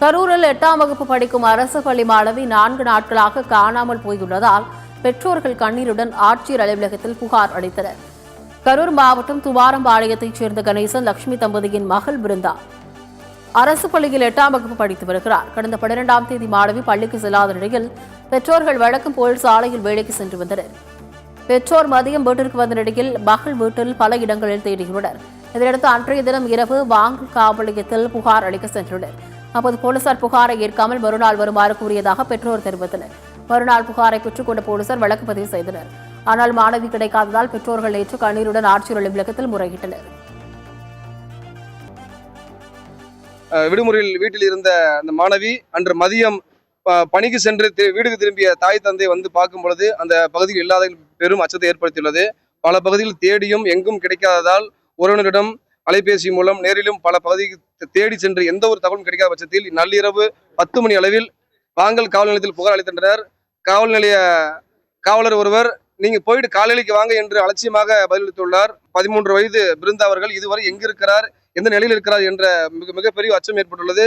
கரூரில் 8ஆம் வகுப்பு படிக்கும் அரசு பள்ளி மாணவி 4 நாட்களாக காணாமல் போயுள்ளதால் பெற்றோர்கள் கண்ணீருடன் ஆட்சியர் அலுவலகத்தில் புகார் அளித்தனர். கரூர் மாவட்டம் துவாரம்பாளையத்தைச் சேர்ந்த கணேசன் லட்சுமி தம்பதியின் மகள் பிருந்தா அரசு பள்ளியில் 8ஆம் வகுப்பு படித்து வருகிறார். கடந்த 12ஆம் தேதி மாணவி பள்ளிக்கு செல்லாத நிலையில் பெற்றோர்கள் வழக்கம் போல் சாலையில் வேலைக்கு சென்று வந்தனர். பெற்றோர் மதியம் வீட்டிற்கு வந்த நிலையில் மகள் வீட்டில் பல இடங்களில் தேடியுள்ளனர். இதனையடுத்து அன்றைய தினம் இரவு வாங்கல் காவல் நிலையத்தில் புகார் அளிக்க சென்றுள்ளனர். அப்போது போலீசார் புகாரை ஏற்காமல் மறுநாள் வருமாறு கூறியதாக பெற்றோர் தெரிவித்தனர். மறுநாள் புகாரை பெற்றுக் கொண்ட போலீசார் வழக்கு பதிவு செய்தனர். ஆனால் மாணவி கிடைக்காததால் பெற்றோர்கள் நேற்று கண்ணீருடன் ஆட்சியர் அலுவலகத்தில் முறையிட்டனர். விடுமுறையில் வீட்டில் இருந்த அந்த மாணவி அன்று மதியம் பணிக்கு சென்று வீடுக்கு திரும்பிய தாய் தந்தை வந்து பார்க்கும் பொழுது அந்த பகுதியில் இல்லாத பெரும் அச்சத்தை ஏற்படுத்தியுள்ளது. பல பகுதியில் தேடியும் எங்கும் கிடைக்காததால் உறவினரிடம் அலைபேசி மூலம் நேரிலும் பல பகுதிக்கு தேடி சென்று எந்த ஒரு தகவலும் கிடைக்காத பட்சத்தில் நள்ளிரவு 10 மணி அளவில் வாங்கல் காவல் நிலையத்தில் புகார் அளித்தனர். காவல் நிலைய காவலர் ஒருவர் நீங்க போயிட்டு காலையிലേക്ക് வாங்க என்று அலட்சியமாக பதிலளித்துள்ளார். 13 வயது பிருந்தா அவர்கள் இதுவரை எங்கிருக்கிறார், எந்த நிலையில் இருக்கிறார் என்ற மிகப்பெரிய அச்சம் ஏற்பட்டுள்ளது.